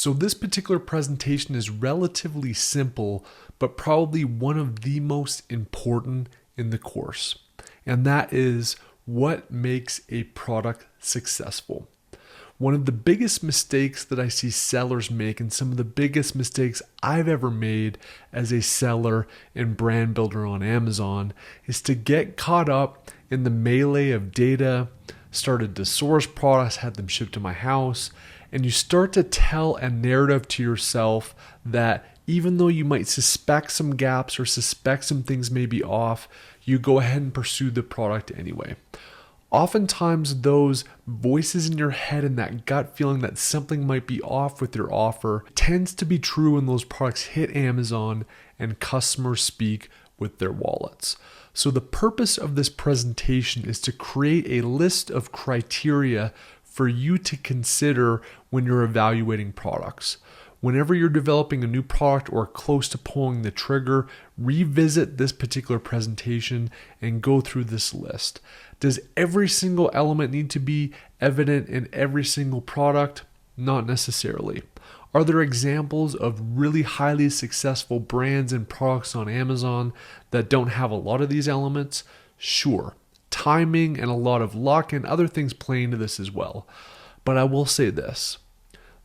So this particular presentation is relatively simple, but probably one of the most important in the course. And that is what makes a product successful. One of the biggest mistakes that I see sellers make, and some of the biggest mistakes I've ever made as a seller and brand builder on Amazon, is to get caught up in the melee of data, started to source products, had them shipped to my house, and you start to tell a narrative to yourself that even though you might suspect some gaps or suspect some things may be off, you go ahead and pursue the product anyway. Oftentimes, those voices in your head and that gut feeling that something might be off with your offer tends to be true when those products hit Amazon and customers speak with their wallets. So the purpose of this presentation is to create a list of criteria for you to consider when you're evaluating products. Whenever you're developing a new product or close to pulling the trigger, revisit this particular presentation and go through this list. Does every single element need to be evident in every single product? Not necessarily. Are there examples of really highly successful brands and products on Amazon that don't have a lot of these elements? Sure. Timing and a lot of luck and other things play into this as well. But I will say this.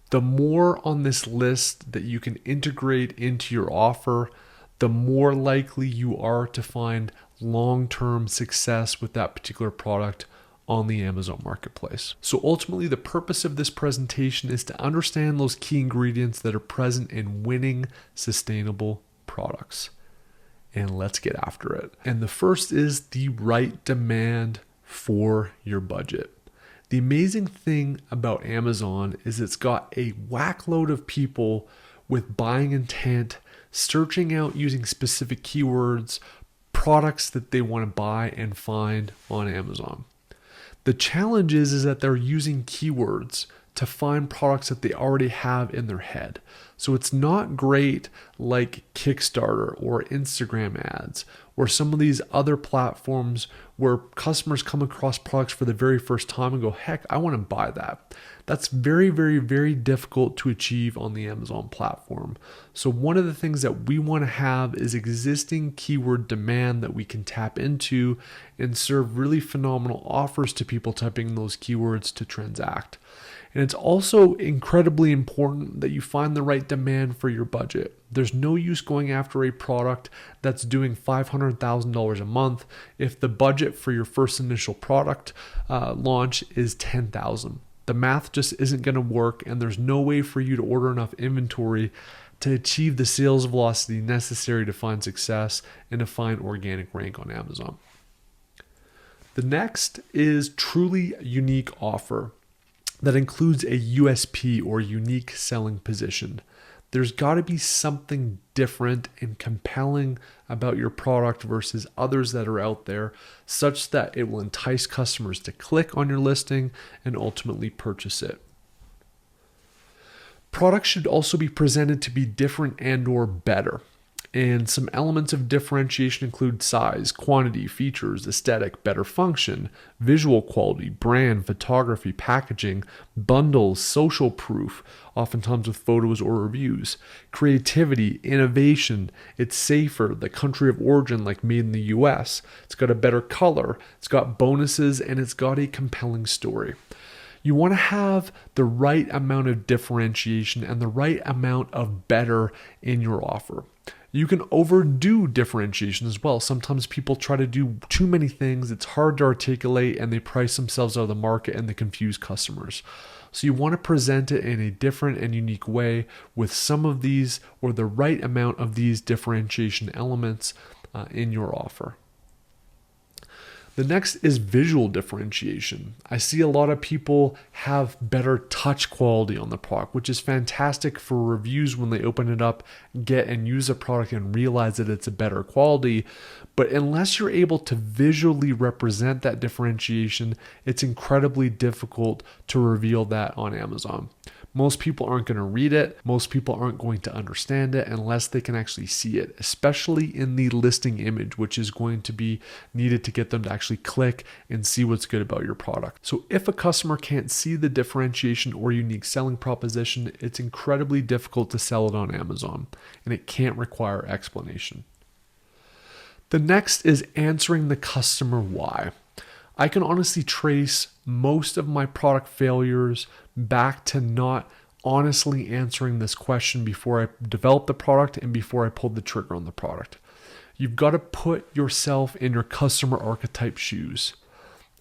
The more on this list that you can integrate into your offer, the more likely you are to find long-term success with that particular product on the Amazon marketplace. So ultimately, the purpose of this presentation is to understand those key ingredients that are present in winning sustainable products. And let's get after it. And the first is the right demand for your budget. The amazing thing about Amazon is it's got a whackload of people with buying intent, searching out using specific keywords, products that they want to buy and find on Amazon. The challenge is that they're using keywords to find products that they already have in their head. So it's not great like Kickstarter or Instagram ads or some of these other platforms where customers come across products for the very first time and go, heck, I want to buy that. That's very, very, very difficult to achieve on the Amazon platform. So one of the things that we want to have is existing keyword demand that we can tap into and serve really phenomenal offers to people typing those keywords to transact. And it's also incredibly important that you find the right demand for your budget. There's no use going after a product that's doing $500,000 a month if the budget for your first initial product launch is $10,000. The math just isn't going to work, and there's no way for you to order enough inventory to achieve the sales velocity necessary to find success and to find organic rank on Amazon. The next is truly unique offer that includes a USP or unique selling position. There's got to be something different and compelling about your product versus others that are out there, such that it will entice customers to click on your listing and ultimately purchase it. Products should also be presented to be different and or better. And some elements of differentiation include size, quantity, features, aesthetic, better function, visual quality, brand, photography, packaging, bundles, social proof, oftentimes with photos or reviews, creativity, innovation, it's safer, the country of origin like made in the US, it's got a better color, it's got bonuses, and it's got a compelling story. You want to have the right amount of differentiation and the right amount of better in your offer. You can overdo differentiation as well. Sometimes people try to do too many things. It's hard to articulate and they price themselves out of the market and they confuse customers. So you want to present it in a different and unique way with some of these or the right amount of these differentiation elements in your offer. The next is visual differentiation. I see a lot of people have better touch quality on the product, which is fantastic for reviews when they open it up, get and use a product and realize that it's a better quality. But unless you're able to visually represent that differentiation, it's incredibly difficult to reveal that on Amazon. Most people aren't going to read it. Most people aren't going to understand it unless they can actually see it, especially in the listing image, which is going to be needed to get them to actually click and see what's good about your product. So if a customer can't see the differentiation or unique selling proposition, it's incredibly difficult to sell it on Amazon, and it can't require explanation. The next is answering the customer why. I can honestly trace most of my product failures back to not honestly answering this question before I developed the product and before I pulled the trigger on the product. You've got to put yourself in your customer archetype shoes.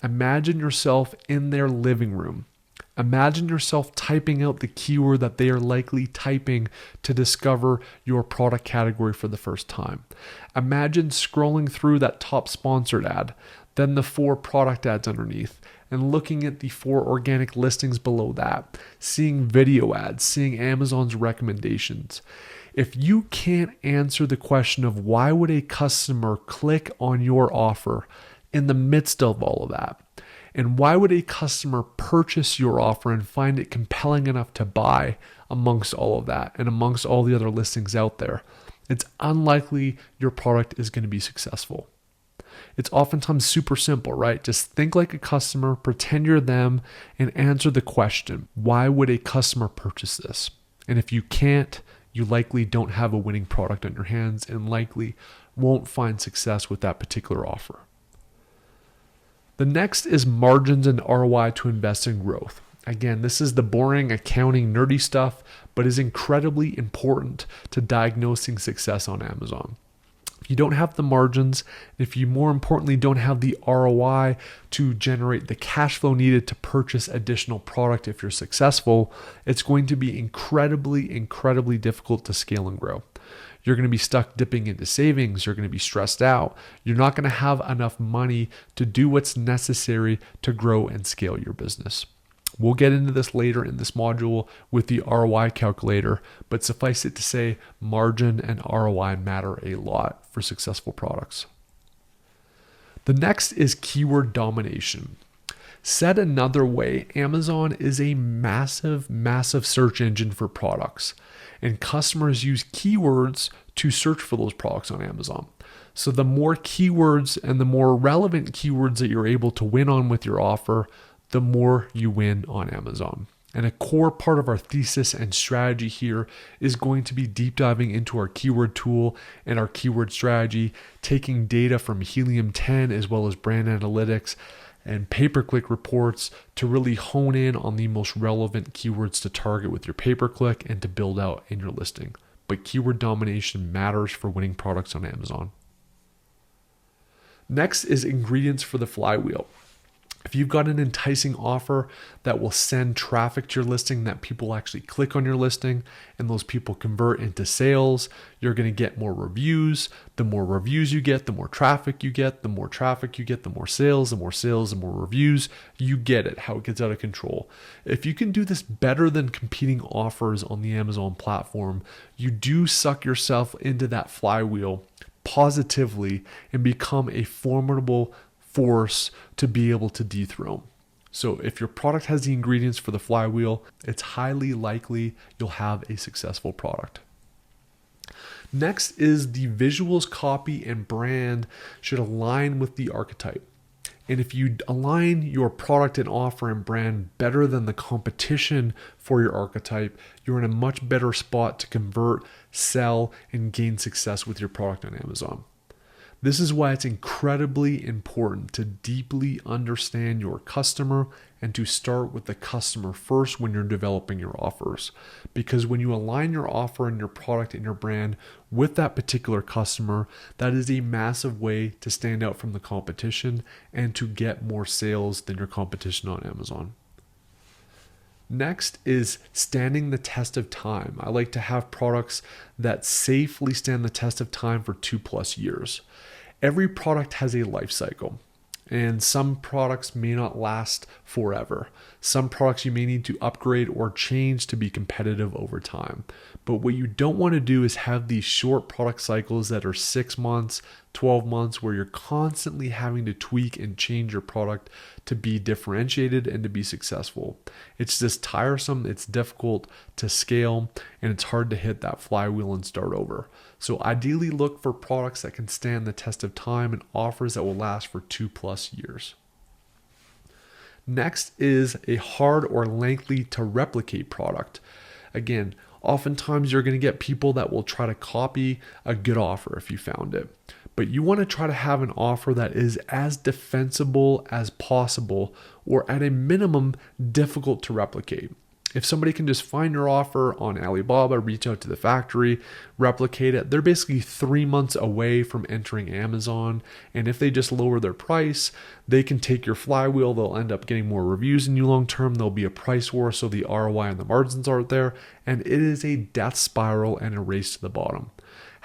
Imagine yourself in their living room. Imagine yourself typing out the keyword that they are likely typing to discover your product category for the first time. Imagine scrolling through that top sponsored ad, then the 4 product ads underneath, and looking at the 4 organic listings below that, seeing video ads, seeing Amazon's recommendations. If you can't answer the question of why would a customer click on your offer in the midst of all of that, and why would a customer purchase your offer and find it compelling enough to buy amongst all of that and amongst all the other listings out there, it's unlikely your product is going to be successful. It's oftentimes super simple, right? Just think like a customer, pretend you're them, and answer the question, why would a customer purchase this? And if you can't, you likely don't have a winning product on your hands and likely won't find success with that particular offer. The next is margins and ROI to invest in growth. Again, this is the boring accounting nerdy stuff, but is incredibly important to diagnosing success on Amazon. If you don't have the margins, if you more importantly don't have the ROI to generate the cash flow needed to purchase additional product if you're successful, it's going to be incredibly difficult to scale and grow. You're going to be stuck dipping into savings. You're going to be stressed out. You're not going to have enough money to do what's necessary to grow and scale your business. We'll get into this later in this module with the ROI calculator, but suffice it to say, margin and ROI matter a lot for successful products. The next is keyword domination. Said another way, Amazon is a massive search engine for products, and customers use keywords to search for those products on Amazon. So the more keywords and the more relevant keywords that you're able to win on with your offer, the more you win on Amazon. And a core part of our thesis and strategy here is going to be deep diving into our keyword tool and our keyword strategy, taking data from Helium 10 as well as brand analytics and pay-per-click reports to really hone in on the most relevant keywords to target with your pay-per-click and to build out in your listing. But keyword domination matters for winning products on Amazon. Next is ingredients for the flywheel. If you've got an enticing offer that will send traffic to your listing, that people actually click on your listing and those people convert into sales, you're going to get more reviews. The more reviews you get, the more traffic you get. The more traffic you get, the more sales, the more sales, the more reviews. You get it, how it gets out of control. If you can do this better than competing offers on the Amazon platform, you do suck yourself into that flywheel positively and become a formidable force to be able to dethrone. So if your product has the ingredients for the flywheel, it's highly likely you'll have a successful product. Next is the visuals, copy, and brand should align with the archetype. And if you align your product and offer and brand better than the competition for your archetype, you're in a much better spot to convert, sell, and gain success with your product on Amazon. This is why it's incredibly important to deeply understand your customer and to start with the customer first when you're developing your offers. Because when you align your offer and your product and your brand with that particular customer, that is a massive way to stand out from the competition and to get more sales than your competition on Amazon. Next is standing the test of time. I like to have products that safely stand the test of time for 2+ years. Every product has a life cycle. And some products may not last forever. Some products you may need to upgrade or change to be competitive over time. But what you don't want to do is have these short product cycles that are 6 months, 12 months, where you're constantly having to tweak and change your product to be differentiated and to be successful. It's just tiresome, it's difficult to scale, and it's hard to hit that flywheel and start over. So ideally look for products that can stand the test of time and offers that will last for 2+ years. Next is a hard or lengthy to replicate product. Again, oftentimes you're going to get people that will try to copy a good offer if you found it. But you want to try to have an offer that is as defensible as possible, or at a minimum, difficult to replicate. If somebody can just find your offer on Alibaba, reach out to the factory, replicate it, they're basically 3 months away from entering Amazon. And if they just lower their price, they can take your flywheel. They'll end up getting more reviews than you long term. There'll be a price war, so the ROI and the margins aren't there. And it is a death spiral and a race to the bottom.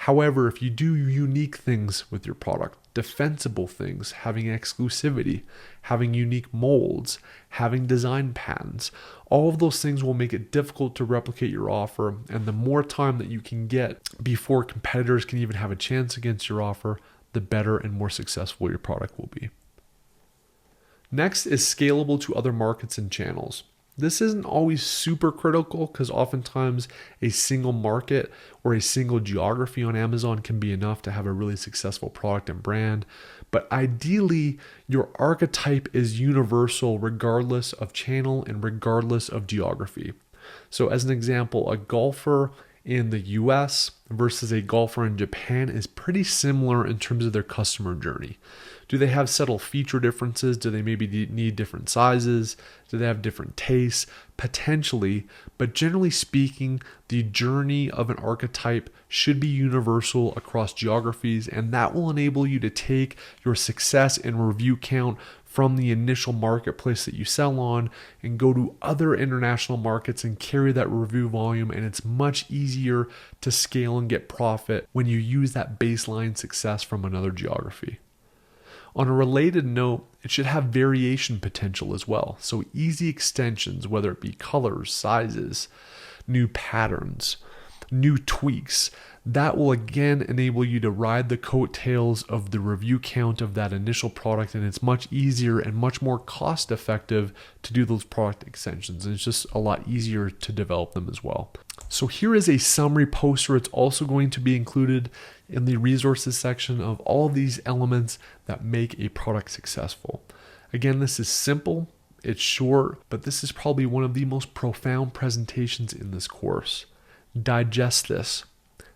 However, if you do unique things with your product, defensible things, having exclusivity, having unique molds, having design patents, all of those things will make it difficult to replicate your offer. And the more time that you can get before competitors can even have a chance against your offer, the better and more successful your product will be. Next is scalable to other markets and channels. This isn't always super critical because oftentimes a single market or a single geography on Amazon can be enough to have a really successful product and brand. But ideally, your archetype is universal regardless of channel and regardless of geography. So as an example, a golfer in the US versus a golfer in Japan is pretty similar in terms of their customer journey. Do they have subtle feature differences? Do they maybe need different sizes? Do they have different tastes? Potentially, but generally speaking, the journey of an archetype should be universal across geographies, and that will enable you to take your success and review count from the initial marketplace that you sell on and go to other international markets and carry that review volume. And it's much easier to scale and get profit when you use that baseline success from another geography. On a related note, it should have variation potential as well. So easy extensions, whether it be colors, sizes, new patterns, new tweaks, that will again enable you to ride the coattails of the review count of that initial product. And it's much easier and much more cost effective to do those product extensions. And it's just a lot easier to develop them as well. So here is a summary poster. It's also going to be included in the resources section of all of these elements that make a product successful. Again, this is simple, it's short, but this is probably one of the most profound presentations in this course. Digest this.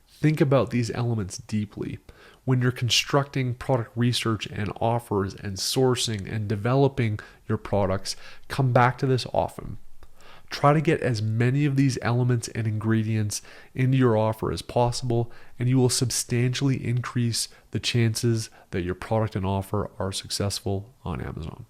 Think about these elements deeply. When you're constructing product research and offers and sourcing and developing your products, come back to this often. Try to get as many of these elements and ingredients into your offer as possible, and you will substantially increase the chances that your product and offer are successful on Amazon.